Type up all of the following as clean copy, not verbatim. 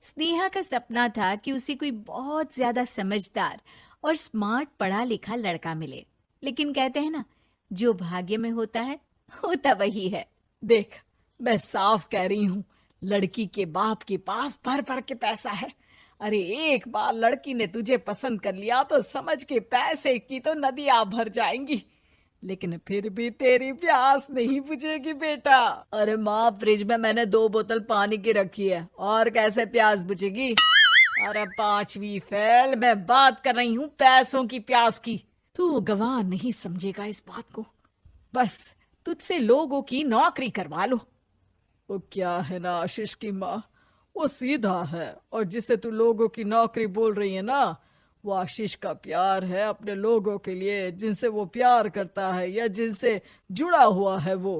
स्नेहा का सपना था कि उसे कोई बहुत ज्यादा समझदार और स्मार्ट पढ़ा लिखा लड़का मिले, लेकिन कहते हैं ना, जो भाग्य में होता है होता वही है। देख, मैं साफ कह रही हूँ, लड़की के बाप के पास भर भर के पैसा है। अरे एक बार लड़की ने तुझे पसंद कर लिया तो समझ के पैसे की तो नदियां भर जाएंगी, लेकिन फिर भी तेरी प्यास नहीं बुझेगी बेटा। अरे माँ, फ्रिज में मैंने 2 बोतल पानी की रखी है, और कैसे प्यास बुझेगी? अरे 5वीं फेल, मैं बात कर रही हूँ पैसों की प्यास की। तू गवाह नहीं समझेगा इस बात को। बस तुझसे लोगों की नौकरी करवा लो। वो क्या है ना आशीष की माँ, वो सीधा है, और जिसे तू लोगों की नौकरी बोल रही है ना, वो आशीष का प्यार है अपने लोगों के लिए, जिनसे वो प्यार करता है या जिनसे जुड़ा हुआ है वो।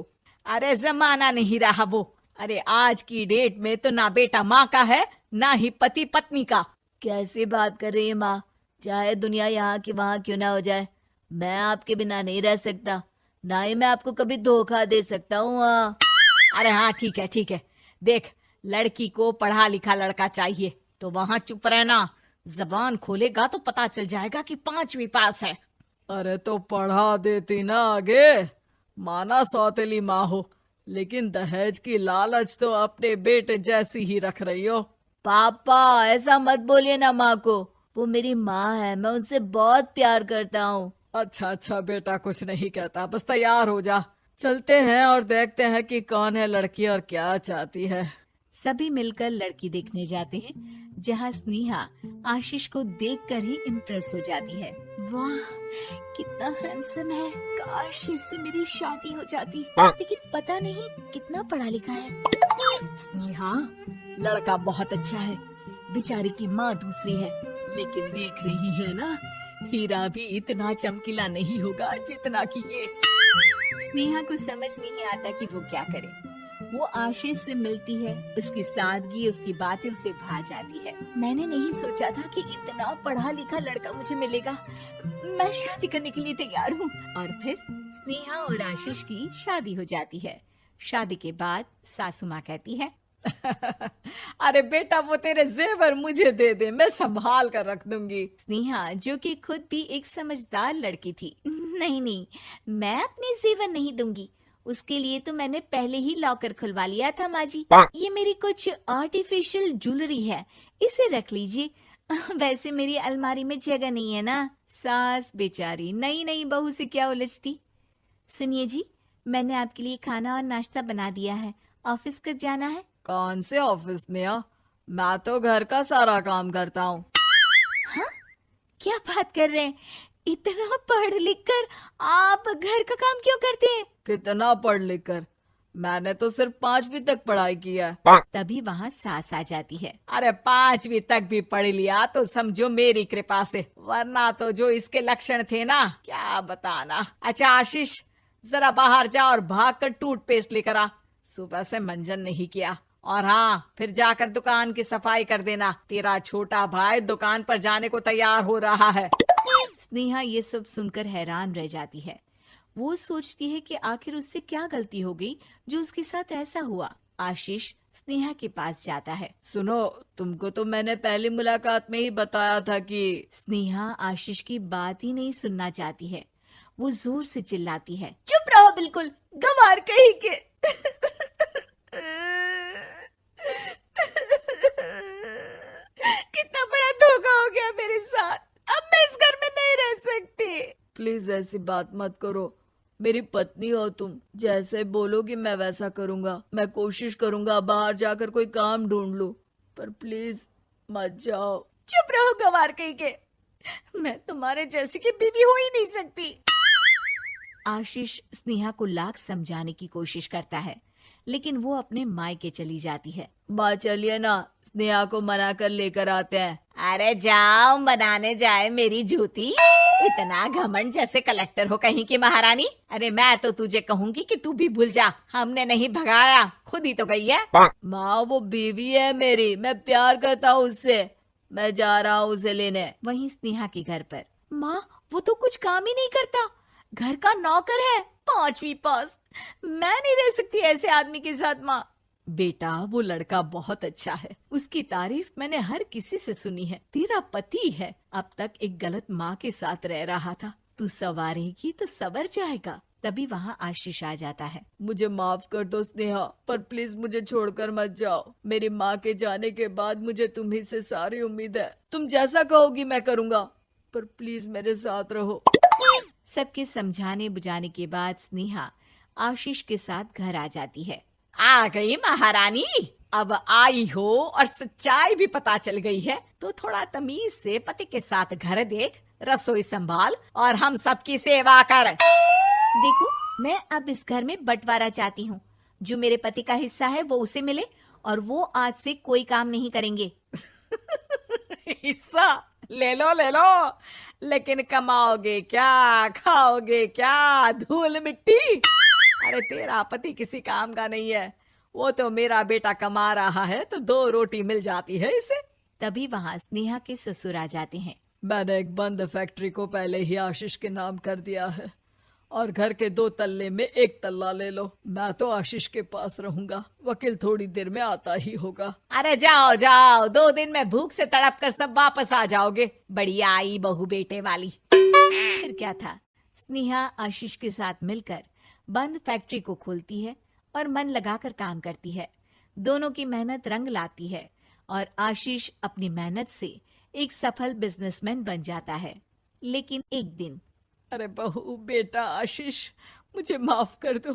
अरे जमाना नहीं रहा वो। अरे आज की डेट में तो ना बेटा माँ का है, ना ही पति पत्नी का। कैसी बात कर रही है माँ? चाहे दुनिया यहाँ की वहाँ क्यों ना हो जाए, मैं आपके बिना नहीं रह सकता। ना ही मैं आपको कभी धोखा दे सकता हूँ। अरे हाँ, ठीक है ठीक है। देख, लड़की को पढ़ा लिखा लड़का चाहिए तो वहां चुप रहना। जबान खोलेगा तो पता चल जाएगा कि 5वीं पास है। अरे तो पढ़ा देती ना आगे। माना सौतेली माँ हो, लेकिन दहेज की लालच तो अपने बेटे जैसी ही रख रही हो। पापा ऐसा मत बोलिए ना माँ को, वो मेरी माँ है, मैं उनसे बहुत प्यार करता हूँ। अच्छा अच्छा बेटा, कुछ नहीं कहता, बस तैयार हो जा, चलते हैं और देखते हैं कि कौन है लड़की और क्या चाहती है। सभी मिलकर लड़की देखने जाते हैं, जहाँ स्नेहा आशीष को देखकर ही इम्प्रेस हो जाती है। वाह, कितना हैंडसम है। काश इससे मेरी शादी हो जाती, लेकिन पता नहीं कितना पढ़ा लिखा है। स्नेहा, लड़का बहुत अच्छा है, बेचारी की माँ दूसरी है, लेकिन देख रही है ना, हीरा भी इतना चमकीला नहीं होगा जितना कि ये। स्नेहा को समझ नहीं आता कि वो क्या करे। वो आशीष से मिलती है, उसकी सादगी, उसकी बातें उसे भा जाती है। मैंने नहीं सोचा था कि इतना पढ़ा लिखा लड़का मुझे मिलेगा। मैं शादी करने के लिए तैयार हूँ। और फिर स्नेहा और आशीष की शादी हो जाती है। शादी के बाद सासू माँ कहती है, अरे बेटा, वो तेरे जेवर मुझे दे दे, मैं संभाल कर रख दूंगी। स्नेहा, जो कि खुद भी एक समझदार लड़की थी, नहीं नहीं, मैं अपने जेवर नहीं दूंगी। उसके लिए तो मैंने पहले ही लॉकर खुलवा लिया था माँ जी। ये मेरी कुछ आर्टिफिशियल ज्वेलरी है, इसे रख लीजिए। वैसे मेरी अलमारी में जगह नहीं है ना। सास बेचारी नई नई बहू से क्या उलझती। सुनिए जी, मैंने आपके लिए खाना और नाश्ता बना दिया है। ऑफिस कब जाना है? कौन से ऑफिस में? मैं तो घर का सारा काम करता हूँ। हाँ, क्या बात कर रहे हैं? इतना पढ़ लिख कर आप घर का काम क्यों करते हैं? कितना पढ़ लिख कर? मैंने तो सिर्फ 5वीं तक पढ़ाई की है। तभी वहाँ सास आ जाती है। अरे 5वीं तक भी पढ़ लिया तो समझो मेरी कृपा से, वरना तो जो इसके लक्षण थे ना, क्या बताना। अच्छा आशीष, जरा बाहर जा और भाग कर टूथपेस्ट लेकर आ। सुबह से मंजन नहीं किया। और हाँ, फिर जाकर दुकान की सफाई कर देना। तेरा छोटा भाई दुकान पर जाने को तैयार हो रहा है। स्नेहा ये सब सुनकर हैरान रह जाती है। वो सोचती है कि आखिर उससे क्या गलती हो गई जो उसके साथ ऐसा हुआ। आशीष स्नेहा के पास जाता है। सुनो, तुमको तो मैंने पहली मुलाकात में ही बताया था कि। स्नेहा आशीष की बात ही नहीं सुनना चाहती है। वो जोर से चिल्लाती है, चुप रहो बिल्कुल, गंवार कहीं के। कितना बड़ा धोखा हो गया मेरे साथ। अब मैं इस घर में नहीं रह सकती। प्लीज ऐसी बात मत करो, मेरी पत्नी हो तुम, जैसे बोलोगी मैं वैसा करूंगा। मैं कोशिश करूंगा बाहर जाकर कोई काम ढूंढ लूं, पर प्लीज मत जाओ। चुप रहो गंवार कहीं के, मैं तुम्हारे जैसी की बीवी हो ही नहीं सकती। आशीष स्नेहा को लाख समझाने की कोशिश करता है, लेकिन वो अपने मायके चली जाती है। माँ चलिए ना, स्नेहा को मना कर लेकर आते हैं। अरे जाओ, बनाने जाए मेरी जूती। इतना घमंड, जैसे कलेक्टर हो कहीं की महारानी। अरे मैं तो तुझे कहूंगी कि तू भी भूल जा, हमने नहीं भगाया, खुद ही तो गई है। माँ वो बीवी है मेरी, मैं प्यार करता हूँ उससे, मैं जा रहा हूँ उसे लेने। वहीं स्नेहा के घर पर, माँ वो तो कुछ काम ही नहीं करता, घर का नौकर है, 5वीं पास। मैं नहीं रह सकती ऐसे आदमी के साथ माँ। बेटा वो लड़का बहुत अच्छा है, उसकी तारीफ मैंने हर किसी से सुनी है। तेरा पति है, अब तक एक गलत माँ के साथ रह रहा था, तू संवारेगी तो संवर जाएगा। तभी वहाँ आशीष आ जाता है। मुझे माफ कर दो स्नेहा, पर प्लीज मुझे छोड़कर मत जाओ। मेरी माँ के जाने के बाद मुझे तुम्ही से सारी उम्मीद है। तुम जैसा कहोगी मैं करूँगा, पर प्लीज मेरे साथ रहो। सबके समझाने बुझाने के बाद स्नेहा आशीष के साथ घर आ जाती है। आ गई महारानी, अब आई हो और सच्चाई भी पता चल गई है, तो थोड़ा तमीज से पति के साथ घर देख, रसोई संभाल और हम सबकी सेवा कर। देखो, मैं अब इस घर में बंटवारा चाहती हूँ। जो मेरे पति का हिस्सा है वो उसे मिले और वो आज से कोई काम नहीं करेंगे। हिस्सा ले लो, लेकिन कमाओगे क्या, खाओगे क्या, धूल मिट्टी। अरे तेरा पति किसी काम का नहीं है, वो तो मेरा बेटा कमा रहा है तो 2 रोटी मिल जाती है इसे। तभी वहाँ स्नेहा के ससुर आ जाते हैं। मैंने एक बंद फैक्ट्री को पहले ही आशीष के नाम कर दिया है और घर के 2 तल्ले में 1 तल्ला ले लो। मैं तो आशीष के पास रहूंगा, वकील थोड़ी देर में आता ही होगा। अरे जाओ जाओ, 2 दिन में भूख से तड़प कर सब वापस आ जाओगे। बढ़िया आई बहू बेटे वाली। फिर क्या था, स्नेहा आशीष के साथ मिलकर बंद फैक्ट्री को खोलती है और मन लगाकर काम करती है। दोनों की मेहनत रंग लाती है और आशीष अपनी मेहनत से एक सफल बिजनेसमैन बन जाता है। लेकिन एक दिन, अरे बहू बेटा आशीष, मुझे माफ कर दो,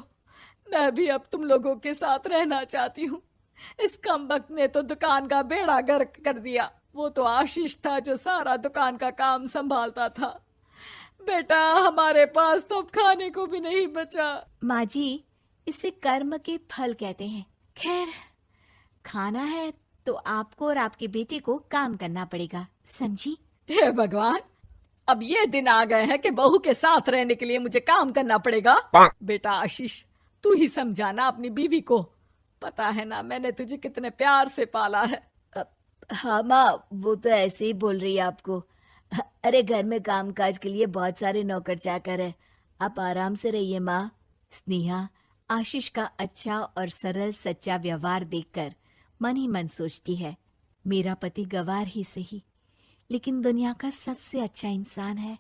मैं भी अब तुम लोगों के साथ रहना चाहती हूँ। इस कमबख्त ने तो दुकान का बेड़ा गर्क कर दिया। वो तो आशीष था जो सारा दुकान का काम संभालता था। बेटा हमारे पास तो अब खाने को भी नहीं बचा। माँ जी, इसे कर्म के फल कहते हैं। खैर, खाना है तो आपको और आपके बेटे को काम करना पड़ेगा, समझी? हे भगवान, अब ये दिन आ गए हैं कि बहू के साथ रहने के लिए मुझे काम करना पड़ेगा। बेटा आशीष, तू ही समझाना अपनी बीवी को। पता है ना मैंने तुझे कितने प्यार से पाला है। हाँ माँ, वो तो ऐसे ही बोल रही है आपको। अरे घर में कामकाज के लिए बहुत सारे नौकर चाकर है, आप आराम से रहिए माँ। स्नेहा आशीष का अच्छा और सरल सच्चा व्यवहार देखकर मन ही मन सोचती है, मेरा पति गवार ही सही, लेकिन दुनिया का सबसे अच्छा इंसान है।